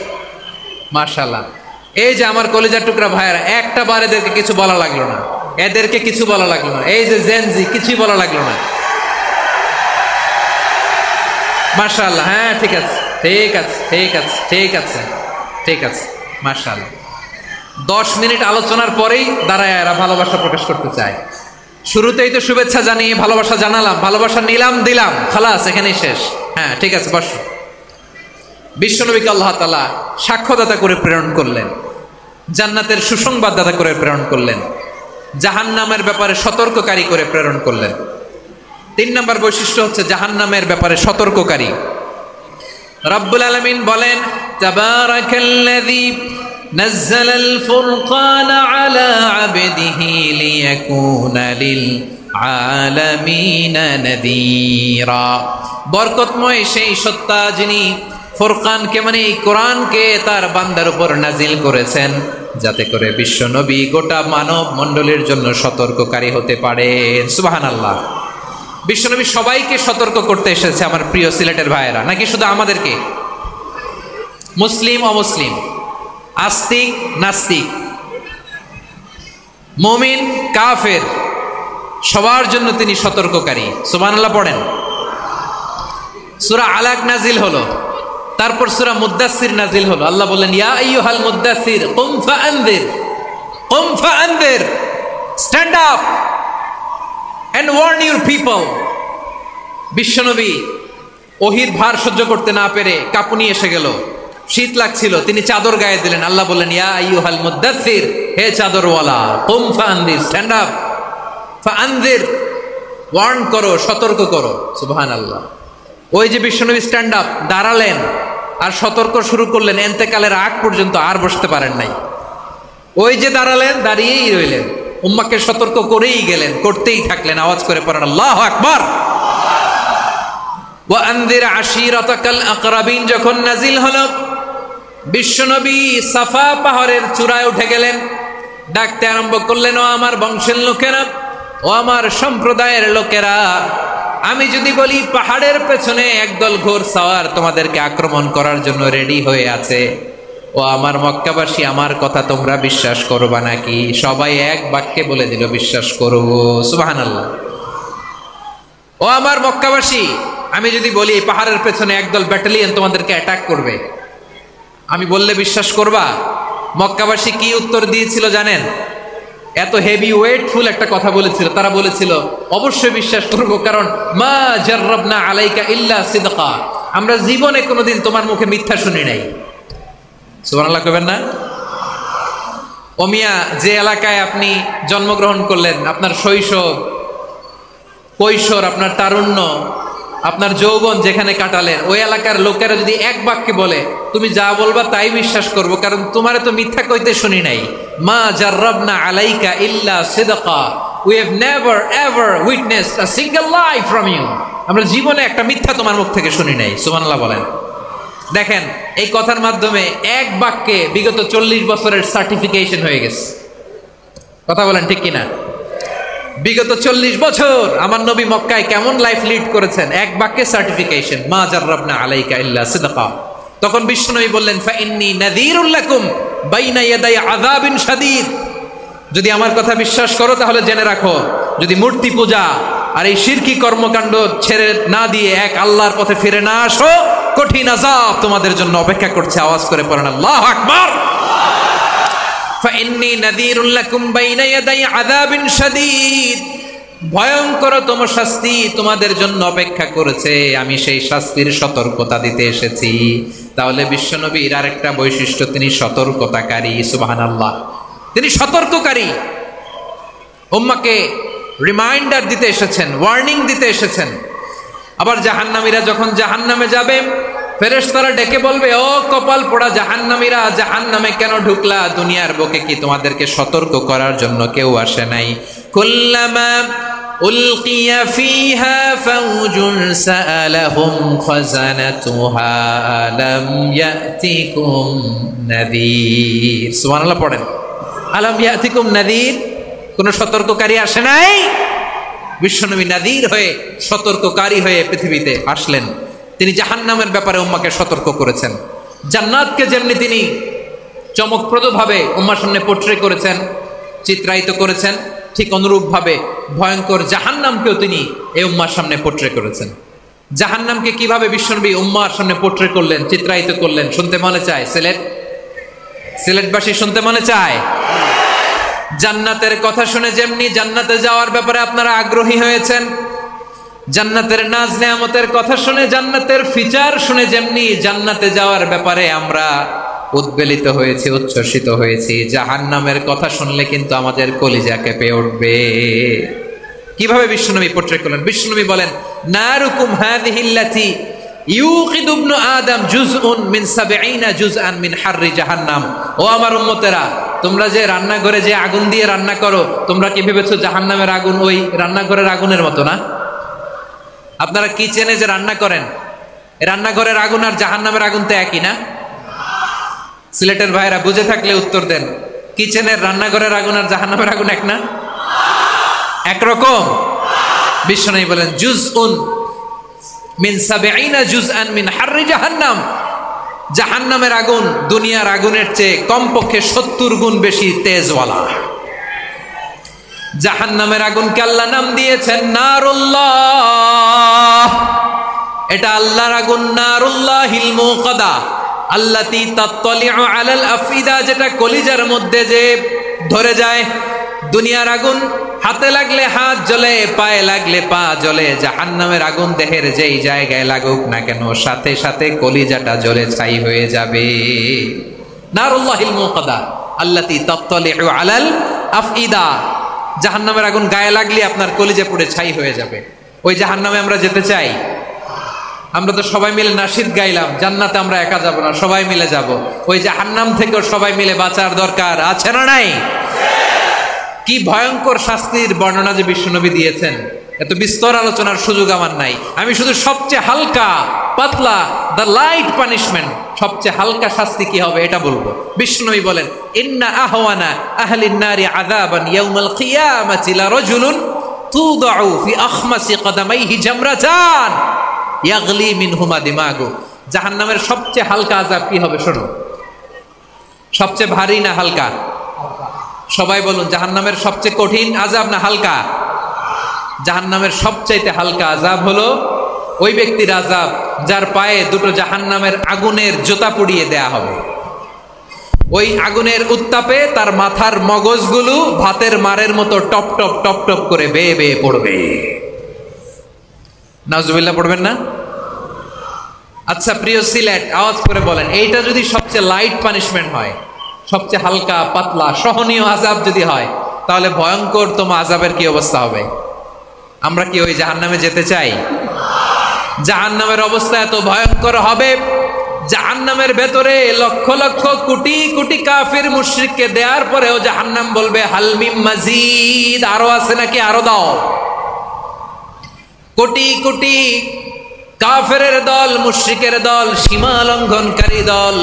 Speaker 1: মাশাআল্লাহ। এই যে আমার কলিজার টুকরা ভাইয়েরা, একটা বার এদেরকে কিছু বলা লাগলো না, এদেরকে কিছু বলা লাগলো না। এই যে জেনজি, কিছুই বলা লাগলো না। মাশাআল্লাহ। হ্যাঁ ঠিক আছে, ঠিক আছে, ঠিক আছে, ঠিক আছে, ঠিক আছে, মাশাআল্লাহ। 10 মিনিট আলোচনার পরেই দাঁড়ায় এরা ভালোবাসা প্রকাশ করতে চায়। শুরুতেই তো শুভেচ্ছা জানিয়ে ভালোবাসা জানালাম, ভালোবাসা নিলাম, দিলাম, খালাস, এখানেই শেষ। হ্যাঁ ঠিক আছে, বস। বিশ্বনবীকে আল্লাহ তাআলা সাক্ষ্যদাতা করে প্রেরণ করলেন, জান্নাতের সুসংবাদদাতা করে প্রেরণ করলেন, জাহান্নামের ব্যাপারে সতর্ককারী করে প্রেরণ করলেন। 3 নম্বর বৈশিষ্ট্য হচ্ছে জাহান্নামের ব্যাপারে সতর্ককারী। রব্বুল আলামিন বলেন, তাবারাকাল্লাযী নাযালাল ফুরকানা আলা আবদিহি লিয়াকুনা লিল আলামিনা নাযীরা। বরকতময় সেই সত্তা যিনি ফুরকানকে মানে এই কোরআনকে তার বান্দার উপর নাজিল করেছেন, যাতে করে বিশ্ব নবী গোটা মানব মণ্ডলীর জন্য সতর্ককারী হতে পারেন। সুবহানাল্লাহ। বিশ্বনবী সবাইকে সতর্ক করতে এসেছে আমার প্রিয় সিলেটের ভাইয়েরা, নাকি শুধু আমাদেরকে? মুসলিম অমুসলিম, আস্তিক নাস্তিক, মুমিন কাফের, সবার জন্য তিনি সতর্ককারী। সুবহানাল্লাহ পড়েন। সূরা আলাক নাজিল হলো, তারপর সূরা মুদ্দাসসির নাজিল হলো। আল্লাহ বললেন, ইয়া আইয়ুহাল মুদ্দাসসির কুম ফাআনযির, কুম ফাআনযির, stand up and warn your people. বিশ্বনবী ওহীর ভার সহ্য করতে না পেরে কাঁপুনি এসে গেল, শীত লাগছিল, তিনি চাদর গায়ে দিলেন। আল্লাহ বললেন, ইয়া আইয়ুহাল মুদ্দাসসির, হে চাদরওয়ালা, কুম ফাআনযির, স্ট্যান্ড আপ, ফাআনযির, ওয়ার্ন করো, সতর্ক করো। সুবহানাল্লাহ। ওই যে বিশ্বনবী স্ট্যান্ড আপ, দাঁড়ালেন আর সতর্ক শুরু করলেন, এন্তেকালের আগ পর্যন্ত আর বসতে পারেন নাই। ওই যে দাঁড়ালেন, দাঁড়িয়েই রইলেন, উম্মাকে সতর্ক করেই গেলেন, করতেই থাকলেন। আওয়াজ করে পড়েন আল্লাহু আকবার। ওয়া আনযির আশীরাতাকাল আকরাবিন যখন নাজিল হলো, বিশ্বনবী সাফা পাহাড়ের চূড়ায় উঠে গেলেন, ডাকতে আরম্ভ করলেন, ও আমার বংশের লোকেরা, ও আমার সম্প্রদায়ের লোকেরা, আমি যদি বলি পাহাড়ের পেছনে একদল ঘোড়সাওয়ার তোমাদেরকে আক্রমণ করার জন্য রেডি হয়ে আছে, ও আমার মক্কাবাসী, আমার কথা তোমরা বিশ্বাস করবা নাকি? সবাই এক বাক্যে বলে দিল, বিশ্বাস করব। সুবহানাল্লাহ। ও আমার মক্কাবাসী, আমি যদি বলি পাহাড়ের পেছনে একদল ব্যাটালিয়ন তোমাদেরকে অ্যাটাক করবে, আমি বললে বিশ্বাস করবা? মক্কাবাসী কি উত্তর দিয়েছিল জানেন? এত হেভি ওয়েটফুল একটা কথা বলেছিল। তারা বলেছিল, অবশ্যই বিশ্বাস করব, কারণ মা জাররাবনা আলাইকা ইল্লা সিদকা, আমরা জীবনে কোনোদিন তোমার মুখে মিথ্যা শুনি নাই। সুবহানাল্লাহ কইবেন না? ও মিয়া, যে এলাকায় আপনি জন্মগ্রহণ করলেন, আপনার শৈশব, কৈশোর, আপনার তারুণ্য, আপনার যৌবন যেখানে কাটালেন, ওই এলাকার লোকেরা যদি এক বাক্যে বলে তুমি যা বলবা তাই বিশ্বাস করব, কারণ তোমারে তো মিথ্যা কইতে শুনি নাই। মা জাররাবনা আলাইকা ইল্লা সিদকা, we have never ever witnessed a single lie from you, আমরা জীবনে একটা মিথ্যা তোমার মুখ থেকে শুনি নাই। সুবহানাল্লাহ বলেন। দেখেন, এই কথার মাধ্যমে এক বাক্যে বিগত 40 বছরের সার্টিফিকেশন হয়ে গেছে। কথা বলেন ঠিক কিনা? বিগত 40 বছর আমার নবী মক্কায় কেমন লাইফ লিড করেছেন, এক বাক্যে সার্টিফিকেশন, মা জাররাবনা আলাইকা ইল্লা সিদকা। তখন বিশ্বনবী বললেন, ফাইন্নী নাযীরুল লাকুম বাইনা ইয়াদাই আযাবিন শাদীদ, যদি আমার কথা বিশ্বাস করো তাহলে জেনে রাখো, যদি মূর্তি পূজা আর এই শিরকি কর্মকাণ্ড ছেড়ে না দিয়ে এক আল্লাহর পথে ফিরে না আসো, কঠিন আযাব তোমাদের জন্য অপেক্ষা করছে। আওয়াজ করে পড়েন আল্লাহু আকবার। ফাইন্নী নাযীরুল লাকুম বাইনা ইয়াদাই আযাবিন শাদীদ, ভয়ঙ্করতম শাস্তি তোমাদের জন্য অপেক্ষা করেছে, আমি সেই শাস্তির সতর্কতা দিতে এসেছি। তাহলে বিশ্বনবীর আরেকটা বৈশিষ্ট্য, তিনি সতর্কতাকারী। সুবহানাল্লাহ। তিনি সতর্ককারী, উম্মাকে রিমাইন্ডার দিতে এসেছেন, ওয়ার্নিং দিতে এসেছেন। আবার জাহান্নামীরা যখন জাহান্নামে যাবে, ফেরেশতারা ডেকে বলবে, ও কপাল পোড়া জাহান্নামীরা, জাহান্নামে কেন ঢুকলা? দুনিয়ার বুকে কি তোমাদেরকে সতর্ক করার জন্য কেউ আসে নাই? কুল্লামা উলকিয়া ফিহা ফাউজুন সাআলাহুম খাযানাতুহা আলাম ইয়াতিকুম নাযীর। সুবহানাল্লাহ পড়েন। আলাম ইয়াতিকুম নাযীর, কোন সতর্ককারী আসে নাই? বিশ্বনবী নাযীর হয়ে, সতর্ককারী হয়ে পৃথিবীতে আসলেন। তিনি জাহান্নামের ব্যাপারে উম্মাকে সতর্ক করেছেন। জান্নাতকে যেমনি তিনি চমকপ্রদভাবে উম্মার সামনে পোট্রে করেছেন, চিত্রায়িত করেছেন, ঠিক অনুরূপভাবে ভয়ঙ্কর জাহান্নামকেও তিনি এই উম্মার সামনে পোট্রে করেছেন। জাহান্নামকে কিভাবে বিশ্বনবী উম্মার সামনে পোট্রে করলেন, চিত্রায়িত করলেন, শুনতে মনে চায়? সিলেটবাসী শুনতে মনে চায়? জান্নাতের কথা শুনে যেমনি জান্নাতে যাওয়ার ব্যাপারে আপনারা আগ্রহী হয়েছেন, জান্নাতের নাজ নেয়ামতের কথা শুনে, জান্নাতের ফিচার শুনে যেমনি জান্নাতে যাওয়ার ব্যাপারে আমরা উদ্বেলিত হয়েছি, উচ্ছ্বসিত হয়েছি, জাহান্নামের কথা শুনলে কিন্তু আমাদের কলিজা কেঁপে উঠবে। কিভাবে বিশ্বনবী পোট্রে করলেন? বিশ্বনবী বলেন, নারুকুম হাযিহিল্লাতী ইউকিদু ইবনু আদম জুজউন মিন ৭০ জুজআন মিন হাররি জাহান্নাম। ও আমার উম্মতেরা, তোমরা যে রান্নাঘরে যে আগুন দিয়ে রান্না করো, তোমরা কি ভেবেছো জাহান্নামের আগুন ওই রান্নাঘরের আগুনের মতো না? আপনারা কিচেনে যে রান্না করেন, রান্নাঘরের আগুন আর জাহান্নামের আগুন তো একই না? সিলেটের ভাইরা বুঝে থাকলে উত্তর দেন। কিচেনের রান্নাঘরের আগুন আর জাহান্নামের আগুন এক না? একরকম? বিশ্বনবী বলেন, জুজউন মিন ৭০ জুজআন মিন হাররি জাহান্নাম। জাহান্নামের আগুন দুনিয়ার আগুনের চেয়ে কমপক্ষে ৭০ গুণ বেশি তেজওয়ালা। জাহান্নামের আগুনকে আল্লাহ নাম দিয়েছেন নারুল্লাহ। এটা আল্লাহর আগুন, নারুল্লাহিল মুকাদা আল্লাতী তাত্তালিউ আলাল আফইদা, যেটা কলিজার মধ্যে যে ধরে যায়। দুনিয়ার আগুন হাতে লাগলে হাত জ্বলে, পায়ে লাগলে পা জ্বলে। জাহান্নামের আগুন দেহের যেই জায়গায় লাগুক না কেন, সাথে সাথে কলিজাটা জ্বলে ছাই হয়ে যাবে। নারুল্লাহিল মুকাদা আল্লাতী তাত্তালিউ আলাল আফইদা। জাহান্নামের আগুন গায়ে লাগলে আপনার কলিজা পুড়ে ছাই হয়ে যাবে। ওই জাহান্নামে আমরা যেতে চাই? আমরা তো সবাই মিলে নাশিদ গাইলাম, জান্নাতে আমরা একা যাব না, সবাই মিলে যাব। ওই জাহান্নাম থেকেও সবাই মিলে বাঁচার দরকার আছে না নাই? কি ভয়ঙ্কর শাস্তির বর্ণনা যে বিশ্বনবী দিয়েছেন, এত বিস্তর আলোচনার সুযোগ আমার নাই। আমি শুধু সবচেয়ে হালকা পাতলা, দ্য লাইট পানিশমেন্ট, সবচেয়ে হালকা শাস্তি কি হবে এটা বলবো। বিশ্বনবী বলেন, ইন্না আহওয়ানা আহলিন নারি আযাবান ইয়াউমাল কিয়ামাতি লারাজুলুন তুদাউ ফি আখমাসি কদামাইহি জামরাতান ইয়াগলি মিনহুমা দিমাগু। জাহান্নামের সবচেয়ে হালকা আযাব কি হবে শোনো। সবচেয়ে ভারী না হালকা? সবাই বলুন, জাহান্নামের সবচেয়ে কঠিন আযাব না হালকা? জাহান্নামের সবচাইতে হালকা আযাব হলো ওই ব্যক্তির আযাব যার পায়ে দুটো জাহান্নামের আগুনের জুতা পুড়িয়ে দেয়া হবে। ওই আগুনের উত্তাপে তার মাথার মগজগুলো ভাতের মারের মতো টপ টপ টপ টপ করে বেয়ে বেয়ে পড়বে। নাউজুবিল্লাহ পড়বেন না? আচ্ছা প্রিয় সিলেট, আওয়াজ করে বলেন, এইটা যদি সবচেয়ে লাইট পানিশমেন্ট হয়, সবচেয়ে হালকা পাতলা সহনীয় আযাব যদি হয়, তাহলে ভয়ঙ্করতম আযাবের কি অবস্থা হবে? আমরা কি ওই জাহান্নামে যেতে চাই? জাহান্নামের অবস্থা এত ভয়ঙ্কর হবে, জাহান্নামের ভেতরে লক্ষ লক্ষ কোটি কোটি কাফির মুশরিককে দেওয়ার পরেও জাহান্নাম বলবে হাল মিন মাজিদ, আরো আছে নাকি, আরো দাও। কোটি কোটি কাফেরের দল, মুশরিকের দল, সীমা লঙ্ঘনকারী দল,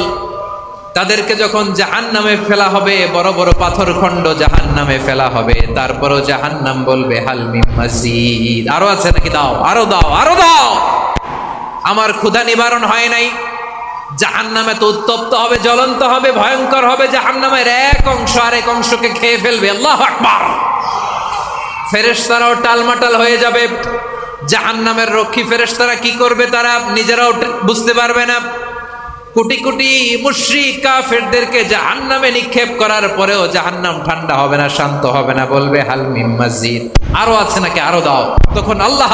Speaker 1: তাদেরকে যখন জাহান্নামে ফেলা হবে, বড় বড় পাথর খণ্ড জাহান্নামে ফেলা হবে, তারপরও জাহান্নাম বলবে হাল মিন মাজিদ, আরো আছে নাকি, দাও, আরো দাও, আরো দাও। আমার ক্ষুধা নিবারণ হয় নাই। জাহান্নামে তো উত্তপ্ত হবে, জ্বলন্ত হবে, ভয়ঙ্কর হবে। জাহান্নামের এক অংশ আরেক অংশকে খেয়ে ফেলবে। আল্লাহু আকবার। ফেরেশতারাও টালমাটাল হয়ে যাবে। জাহান্নামের রক্ষী ফেরেশতারা কি করবে তারা নিজেরাও বুঝতে পারবে না। কোটি কোটি মুশরিক কাফেরদেরকে জাহান্নামে নিক্ষেপ করার পরেও জাহান্নাম ঠান্ডা হবে না, শান্ত হবে না, বলবে হাল মিন মাজিদ, আরো আছে নাকি, আরো দাও। তখন আল্লাহ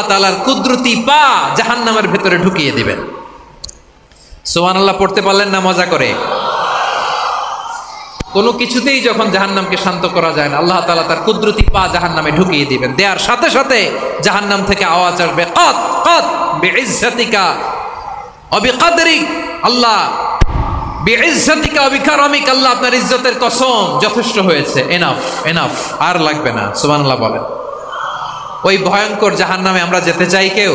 Speaker 1: তাআলার কুদরতি পা জাহান্নামের ভেতরে ঢুকিয়ে দিবেন। সুবহানাল্লাহ পড়তে পারলেন না মজা করে? কোনো কিছুতেই যখন জাহান্নামকে শান্ত করা যায় না, আল্লাহ তাআলা তার কুদরতি পা জাহান্নামে ঢুকিয়ে দিবেন। দেওয়ার সাথে সাথে জাহান্নাম থেকে আওয়াজ আসবে, কাত কাত বিইজ্জাতিকা ওয়া বিকদরিক, আল্লাহ বিইজ্জাতিকা ওয়া বিকারামিক, আল্লাহ আপনার ইজ্জতের কসম, যথেষ্ট হয়েছে, এনাফ এনাফ, আর লাগবে না। সুবহানাল্লাহ বলেন। ওই ভয়ঙ্কর জাহান্নামে আমরা যেতে চাই কেউ?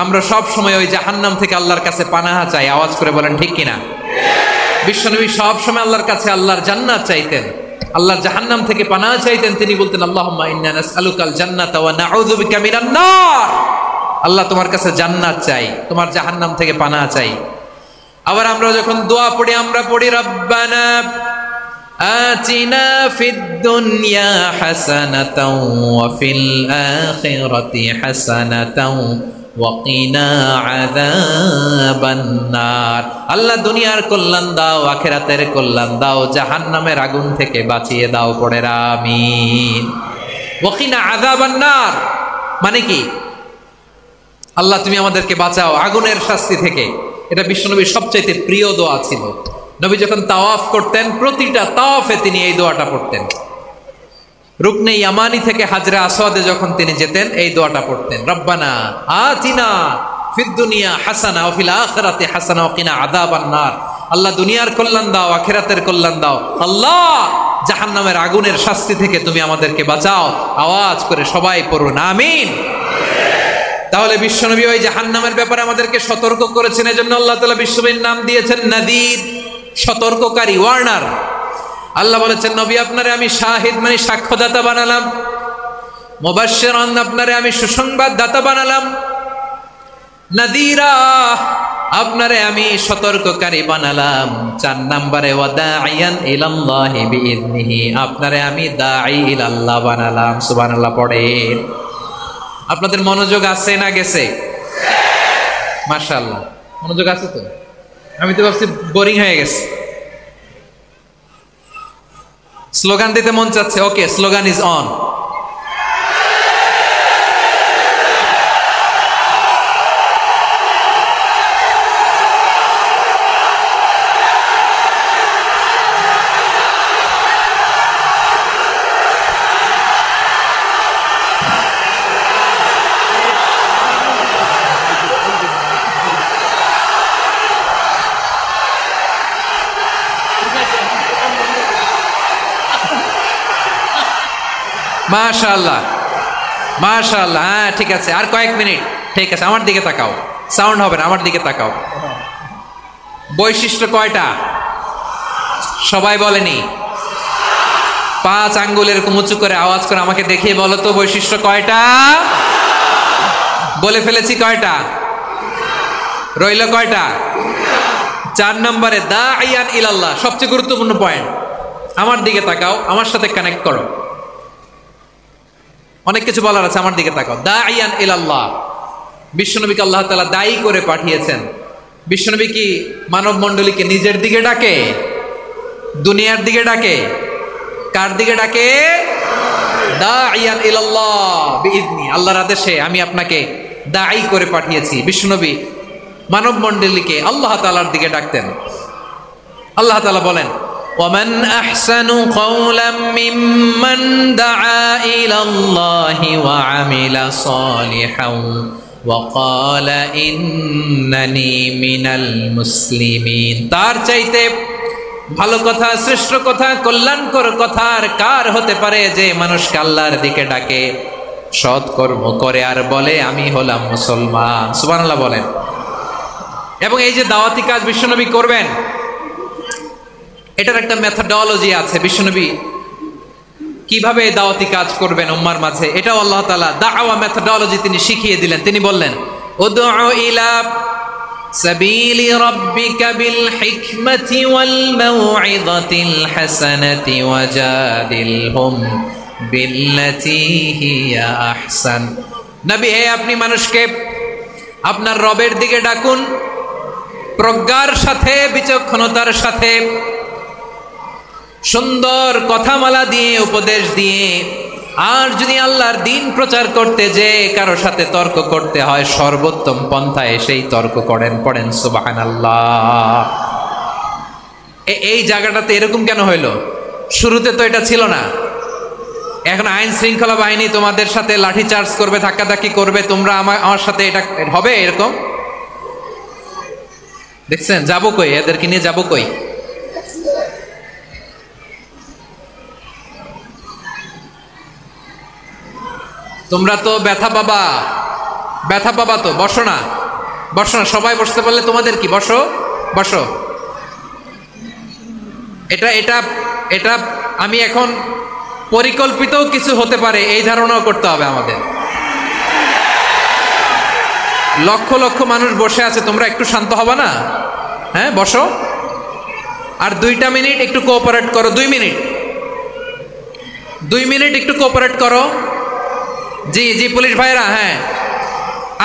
Speaker 1: আমরা সব সময় ওই জাহান্নাম থেকে আল্লাহর কাছে পানাহা চাই। আওয়াজ করে বলেন ঠিক কিনা? বিশ্বনবী সব সময় আল্লাহর কাছে আল্লাহর জান্নাত চাইতেন, আল্লাহর জাহান্নাম থেকে পানাহা চাইতেন। তিনি বলতেন আল্লাহুম্মা ইন্না নাসআলুকাল জান্নাতা ওয়া নাউযু বিকা মিনান নার। আল্লাহ তোমার কাছে জান্নাত চাই, তোমার জাহান্নাম থেকে পানাহা চাই। আবার আমরা যখন দোয়া পড়ি আমরা পড়ি রব্বানা আতিনা ফিদ দুনিয়া হাসানাতাও ওয়া ফিল আখিরাতি হাসানাতাও ওয়া কিনা আযাবান নার। আল্লাহ দুনিয়ার কল্যাণ দাও, আখিরাতের কল্যাণ দাও, জাহান্নামের আগুন থেকে বাঁচিয়ে দাও। পড়ে আমিন। ওয়া কিনা আযাবান নার মানে কি? আল্লাহ তুমি আমাদেরকে বাঁচাও আগুনের শাস্তি থেকে। এটা বিশ্বনবীর সবচাইতে প্রিয় দোয়া ছিল। নবী যখন তাওয়াফ করতেন প্রতিটা তাওয়াফে তিনি এই দোয়াটা পড়তেন। রুকনে ইয়ামানি থেকে হাজরে আসওয়াদে যখন তিনি যেতেন এই দোয়াটা পড়তেন, রব্বানা আতিনা ফিদ দুনিয়া হাসানা ওয়া ফিল আখিরাতি হাসানা ওয়া কিনা আযাবান নার। আল্লাহ দুনিয়ার কল্যাণ দাও, আখিরাতের কল্যাণ দাও। আল্লাহ জাহান্নামের আগুনের শাস্তি থেকে তুমি আমাদেরকে বাঁচাও। আওয়াজ করে সবাই পড়ুন আমিন। তাহলে বিশ্বনবী ওই জাহান্নামের ব্যাপারে আমাদেরকে সতর্ক করেছেন। এজন্য আল্লাহ তাআলা বিশ্বনবীর নাম দিয়েছেন নাদির, সতর্ককারী, ওয়ার্নার। আল্লাহ বলেছেন নবী আপনারে আমি শাহিদ মানে সাক্ষ্যদাতা বানালাম, মুবাশশিরান আপনারে আমি সুসংবাদ দাতা বানালাম, নাদিরা আপনারে আমি সতর্ককারী বানালাম। 4 নম্বরে ওয়া দাঈয়ান ইলাল্লাহি বিইذনিহি আপনারে আমি দাঈ ইলাল্লাহ বানালাম। সুবহানাল্লাহ পড়েন। আপনাদের মনোযোগ আছে না গেছে? মাশাআল্লাহ মনোযোগ আছে তো? আমি তো ভাবছি বোরিং হয়ে গেছে। স্লোগান দিতে মন চাচ্ছে। ওকে, স্লোগান ইজ অন। মাশাআল্লাহ মাশাআল্লাহ। হ্যাঁ ঠিক আছে, আর কয়েক মিনিট। ঠিক আছে, আমার দিকে তাকাও, সাউন্ড হবে না, আমার দিকে তাকাও। বৈশিষ্ট্য কয়টা সবাই বলেনি? 5 আঙ্গুল এরকম উঁচু করে আওয়াজ করে আমাকে দেখিয়ে বলো তো বৈশিষ্ট্য কয়টা? বলে ফেলেছি কয়টা? রইল কয়টা? 4 নম্বরে দাঈয়ান ইলাল্লাহ, সবচেয়ে গুরুত্বপূর্ণ পয়েন্ট। আমার দিকে তাকাও, আমার সাথে কানেক্ট করো। অনেক কিছু বলার আছে, আমার দিকে তাকাও। দাঈয়ান ইলাল্লাহ, বিশ্বনবীকে আল্লাহ তাআলা দায়ী করে পাঠিয়েছেন। বিশ্বনবী কি মানব মণ্ডলীকে নিজের দিকে ডাকে? দুনিয়ার দিকে ডাকে? কার দিকে ডাকে? দাঈয়ান ইলাল্লাহ বিইذনি, আল্লাহর আদেশে আমি আপনাকে দায়ী করে পাঠিয়েছি। বিশ্বনবী মানব মণ্ডলীকে আল্লাহ তাআলার দিকে ডাকতেন। আল্লাহ তাআলা বলেন ومن أحسن قولا ممن دعا إلى الله وعمل صالحا وقال إنني من المسلمين। তার চাইতে ভালো কথা, শ্রেষ্ঠ কথা, কল্যাণকর কথা আর কার হতে পারে যে মানুষকে আল্লাহর দিকে ডাকে, সৎ কর্ম করে আর বলে আমি হলাম মুসলমান। সুবহানাল্লাহ বলেন। এবং এই যে দাওয়াতি কাজ বিশ্বনবী করবেন, এটার একটা মেথডোলজি আছে। বিশ্বনবী কিভাবে দাওয়াতি কাজ করবেন উম্মার মাঝে, এটাও আল্লাহ তাআলা দাওয়া মেথডোলজি তিনি শিখিয়ে দিলেন। তিনি বললেন উদউ ইলা সাবিলি রাব্বিকা বিল হিকমাতি ওয়াল মাউইযাতিল হাসানাতি ওয়াজাদিলহুম বিল্লাতী হিয়া আহসান। নবী হে, আপনি মানুষকে আপনার রবের দিকে ডাকুন প্রজ্ঞার সাথে, বিচক্ষণতার সাথে, সুন্দর কথামালা দিয়ে, উপদেশ দিয়ে। আর যদি আল্লাহর দিন প্রচার করতে যে কারো সাথে তর্ক করতে হয়, সর্বোত্তম পন্থায় সেই তর্ক করেন। পড়েন সুবহানাল্লাহ। এই জায়গাটাতে এরকম কেন হইলো? শুরুতে তো এটা ছিল না। এখন আইন শৃঙ্খলা বাহিনী তোমাদের সাথে লাঠি চার্জ করবে, ধাক্কাধাক্কি করবে, তোমরা আমার সাথে এটা হবে এরকম? দেখছেন যাবো কই? এদেরকে নিয়ে যাবো কই? তোমরা তো ব্যথা পাবা, ব্যথা পাবা তো, বসো না, বসো না, সবাই বসতে পারলে তোমাদের কি, বসো বসো। এটা এটা এটা আমি এখন পরিকল্পিতও কিছু হতে পারে এই ধারণাও করতে হবে আমাদের। লক্ষ লক্ষ মানুষ বসে আছে, তোমরা একটু শান্ত হবা না? হ্যাঁ বসো, আর 2টা মিনিট একটু কোঅপারেট করো, 2 মিনিট, 2 মিনিট একটু কোঅপারেট করো। জি জি পুলিশ ভাইরা, হ্যাঁ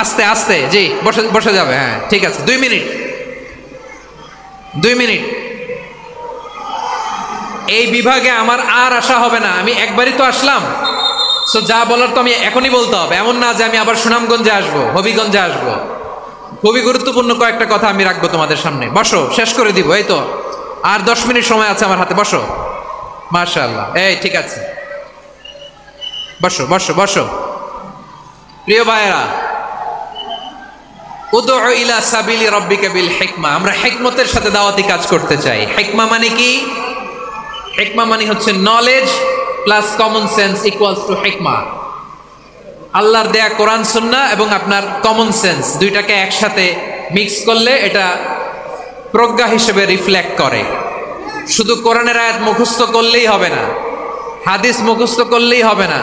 Speaker 1: আস্তে আস্তে, জি বসে বসে যাবে, হ্যাঁ ঠিক আছে, 2 মিনিট, 2 মিনিট। এই বিভাগে আমার আর আসা হবে না, আমি একবারই তো আসলাম, সো যা বলার তো আমি এখনই বলতে হবে, এমন না যে আমি আবার সুনামগঞ্জে আসবো, হবিগঞ্জে আসবো। খুবই গুরুত্বপূর্ণ কয়েকটা কথা আমি রাখবো তোমাদের সামনে। বসো, শেষ করে দিব, এই তো আর 10 মিনিট সময় আছে আমার হাতে, বসো। মাশাআল্লাহ, এই ঠিক আছে, বসো বসো বসো। প্রিয় ভাইয়েরা, উদউ ইলা সাবিলি রাব্বিকা বিল হিকমা, আমরা হিকমতের সাথে দাওয়াতি কাজ করতে চাই। হিকমা মানে কি? হিকমা মানে হচ্ছে knowledge plus common sense equals to হিকমা। আল্লাহর দেয়া কোরআন সুন্নাহ এবং আপনার কমন সেন্স দুইটাকে একসাথে মিক্স করলে এটা প্রজ্ঞা হিসেবে রিফ্লেক্ট করে। শুধু কোরআনের আয়াত মুখস্থ করলেই হবে না, হাদিস মুখস্থ করলেই হবে না,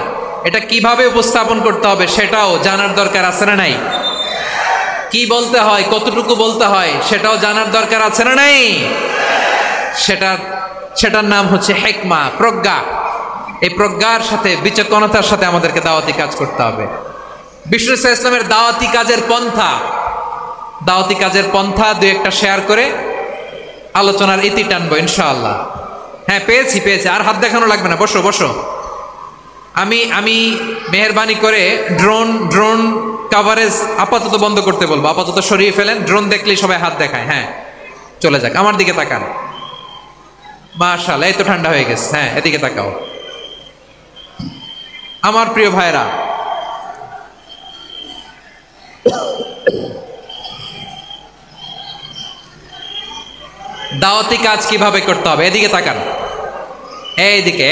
Speaker 1: এটা কিভাবে উপস্থাপন করতে হবে সেটাও জানার দরকার আছে না নাই? কি বলতে হয়, কতটুকু বলতে হয় সেটাও জানার দরকার আছে না নাই? সেটার নাম হচ্ছে হিকমা, প্রজ্ঞা। এই প্রজ্ঞার সাথে বিচক্ষণতার সাথে আমাদেরকে দাওয়াতি কাজ করতে হবে। বিষ্ণু ইসলামের দাওয়াতি কাজের পন্থা 2-1টা শেয়ার করে আলোচনার ইতি টানবো ইনশাআল্লাহ। হ্যাঁ পেয়েছি, আর হাত দেখানো লাগবে না, বসো বসো। আমি মেহেরবানি করে ড্রোন কাভারেজ আপাতত বন্ধ করতে বলবো, আপাতত সরিয়ে ফেলেন। ড্রোন দেখলেই সবাই হাত দেখায়, হ্যাঁ চলে যাক, আমার দিকে তাকান। মাশাআল্লাহ, এই তো ঠান্ডা হয়ে গেছে, হ্যাঁ এদিকে তাকাও। আমার প্রিয় ভাইরা, দাওয়াতি কাজ কিভাবে করতে হবে এদিকে তাকান, এইদিকে,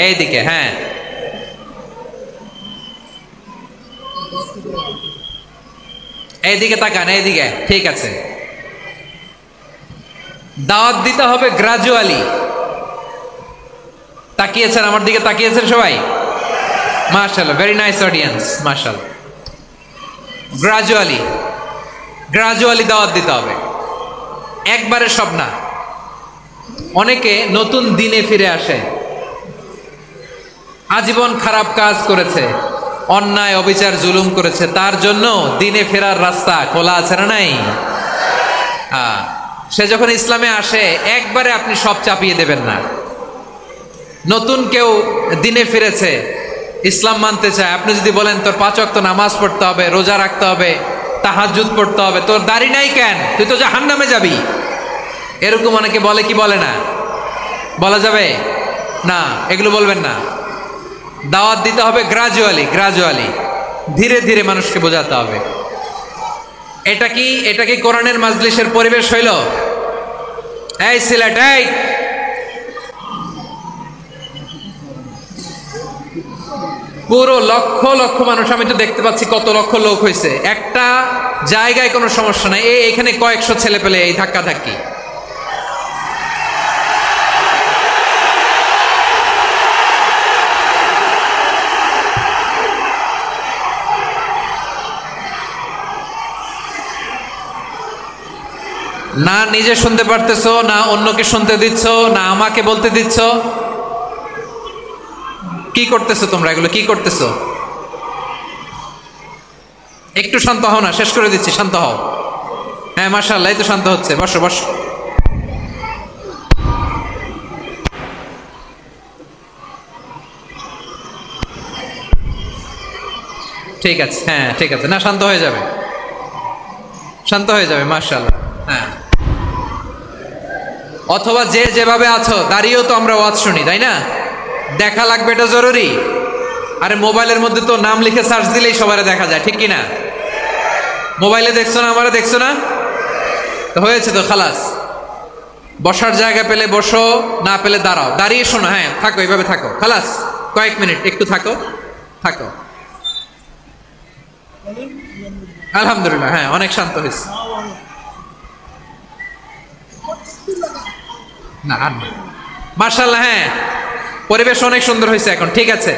Speaker 1: হ্যাঁ এইদিকে তাকান, এইদিকে, ঠিক আছে। দাওয়াত দিতে হবে গ্রাজুয়ালি। তাকিয়েছেন আমার দিকে, তাকিয়েছেন সবাই? মাশাআল্লাহ, ভেরি নাইস অডিয়েন্স, মাশাআল্লাহ। গ্রাজুয়ালি দাওয়াত দিতে হবে, একবারে সব না। অনেকে নতুন দিনে ফিরে আসে, আজীবন খারাপ কাজ করেছে, অন্যায় অবিচার জুলুম করেছে, তার জন্য দিনে ফেরার রাস্তা খোলা আছে না নাই? সে যখন ইসলামে আসে একবারে আপনি সব চাপিয়ে দেবেন না। নতুন কেউ দিনে ফিরেছে, ইসলাম মানতে চায়, আপনি যদি বলেন তোর 5 ওয়াক্ত নামাজ পড়তে হবে, রোজা রাখতে হবে, তাহাজ্জুদ পড়তে হবে, তোর দাড়ি নাই কেন, তুই তো জাহান্নামে যাবি, এরকম অনেকে বলে কি বলে না? বলা যাবে না, এগুলো বলবেন না। দাওয়াত দিতে হবে গ্রাজুয়ালি, ধীরে ধীরে মানুষকে বোঝাতে হবে। এটা কি কোরআনের মাজলিসের পরিবেশ হইল? এই সিলেট, এই পুরো লক্ষ লক্ষ মানুষ, আমি তো দেখতে পাচ্ছি কত লক্ষ লোক হয়েছে, একটা জায়গায় কোনো সমস্যা নাই, এখানে কয়েকশো ছেলে পেলে এই ধাক্কা ধাক্কি। না নিজে শুনতে পারতেছো, না অন্যকে শুনতে দিচ্ছ, না আমাকে বলতে দিচ্ছ। কি করতেছো তোমরা, এগুলো কি করতেছো? একটু শান্ত হও না, শেষ করে দিচ্ছি, শান্ত হও। হ্যাঁ মাশাআল্লাহ, এই তো শান্ত হচ্ছে, বসো বসো। ঠিক আছে, হ্যাঁ ঠিক আছে, না শান্ত হয়ে যাবে, মাশাআল্লাহ। হ্যাঁ, অথবা যে যেভাবে আছো দাঁড়িয়েও তো আমরা ওয়াজ শুনি, তাই না? দেখা লাগবে, এটা জরুরি। আরে মোবাইলের মধ্যে তো নাম লিখে সার্চ দিলেই সবারে দেখা যায়, ঠিক কিনা? মোবাইলে দেখছো না, আমারে দেখছো না, তো হয়েছে তো, খালাস। বসার জায়গা পেলে বসো, না পেলে দাঁড়াও, দাঁড়িয়ে শোনো, হ্যাঁ থাকো, এইভাবে থাকো, খালাস। কয়েক মিনিট একটু থাকো। আলহামদুলিল্লাহ, হ্যাঁ অনেক শান্ত হয়েছে। না আর না, মার্শাল্লাহ, হ্যাঁ পরিবেশ অনেক সুন্দর হয়েছে এখন, ঠিক আছে।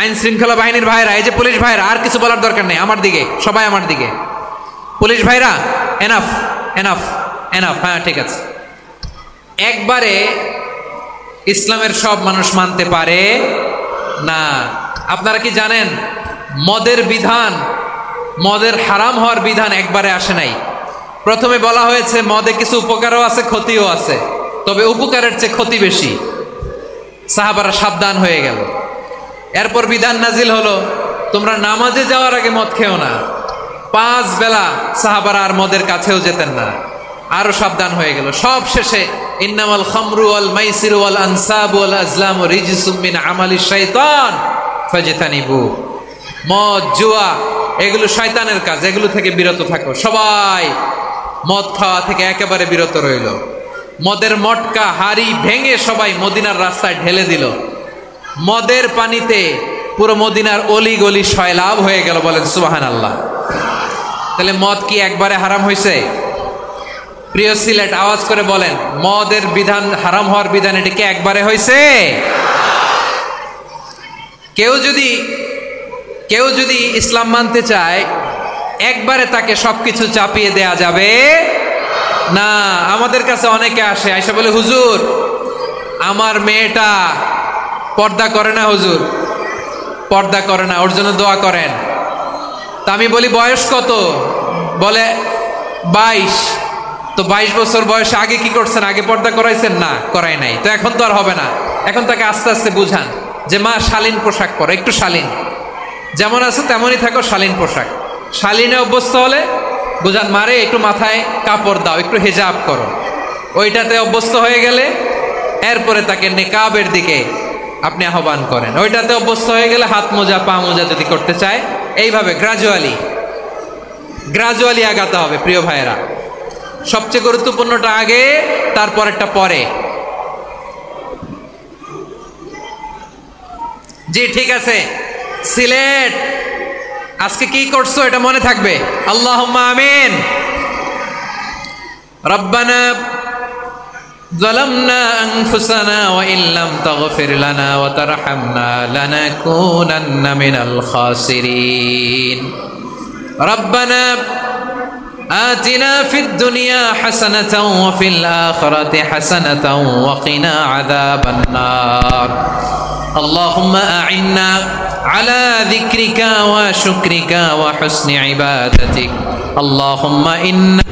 Speaker 1: আইন শৃঙ্খলা বাহিনীর ভাইরা, এই যে পুলিশ ভাইরা, আর কিছু বলার দরকার নেই, আমার দিকে সবাই, আমার দিকে পুলিশ ভাইরা, এনাফ এনাফ এনাফ, হ্যাঁ ঠিক আছে। একবারে ইসলামের সব মানুষ মানতে পারে না। আপনারা কি জানেন মদের বিধান, মদের হারাম হওয়ার বিধান একবারে আসে নাই। প্রথমে বলা হয়েছে মদে কিছু উপকারও আছে, ক্ষতিও আছে, তবে উপকারের চেয়ে ক্ষতি বেশি। সাহাবারা সাবধান হয়ে গেল। এরপর বিধান নাজিল হলো, তোমরা নামাজে যাওয়ার আগে মদ খেও না। 5 বেলা সাহাবারা আর মদের কাছেও যেতেন না, আরো সাবধান হয়ে গেল। সব শেষে ইন্নামাল খামরু ওয়াল মাইসিরু ওয়াল আনসাবু ওয়াল আজলামু রিজসুম মিন আমালিশ শাইতান ফাজতানিবু। মদ, জুয়া এগুলো শয়তানের কাজ, এগুলো থেকে বিরত থাকো। সবাই মদ খাওয়া থেকে একেবারে বিরত রইল। মদের মটকা হাড়ি ভেঙে সবাই মদিনার রাস্তায় ঢেলে দিল। মদের পানিতে পুরো মদিনার অলি গলি সয়লাভ হয়ে গেল, বলেন সুবহানাল্লাহ। তাহলে মদ কি একবারে হারাম হয়েছে? প্রিয় সিলেট, আওয়াজ করে বলেন, মদের বিধান, হারাম হওয়ার বিধান এটা কি একবারে হয়েছে? কেউ যদি ইসলাম মানতে চায়, একবারে তাকে সবকিছু চাপিয়ে দেয়া যাবে না। আমাদের কাছে অনেকে আসে, আয়সা বলে, হুজুর আমার মেয়েটা পর্দা করে না, হুজুর পর্দা করে না, ওর জন্য দোয়া করেন। তা আমি বলি বয়স কত? বলে 22। তো 22 বছর বয়সে আগে কি করছেন? আগে পর্দা করাইছেন? না, করাই নাই। তো এখন তো আর হবে না। এখন তাকে আস্তে আস্তে বুঝান যে মা শালীন পোশাক পরো, একটু শালীন, যেমন আছে তেমনই থাকো, শালীন পোশাক। শালীনে অভ্যস্ত হলে বুঝান, মারে একটু মাথায় কাপড় দাও, একটু হেজাব করো। ওইটাতে অভ্যস্ত হয়ে গেলে এরপরে তাকে নেকাবের দিকে আপনি আহ্বান করেন। ওইটাতে অভ্যস্ত হয়ে গেলে হাত মোজা, পা মোজা যদি করতে চায়, এইভাবে গ্রাজুয়ালি আগাতে হবে। প্রিয় ভাইয়েরা, সবচেয়ে গুরুত্বপূর্ণটা আগে, তারপরেরটা পরে। জি ঠিক আছে। সিলেট আজকে কি করছো এটা মনে থাকবে। আল্লাহুম্মা আমিন। রব্বানা ظلمنا أنفسنا وإن لم تغفر لنا وترحمنا لنكونن من الخاسرين ربنا آتنا في الدنيا حسنة وفي الآخرة حسنة وقنا عذاب النار اللهم أعنا على ذكرك وشكرك وحسن عبادتك اللهم إنا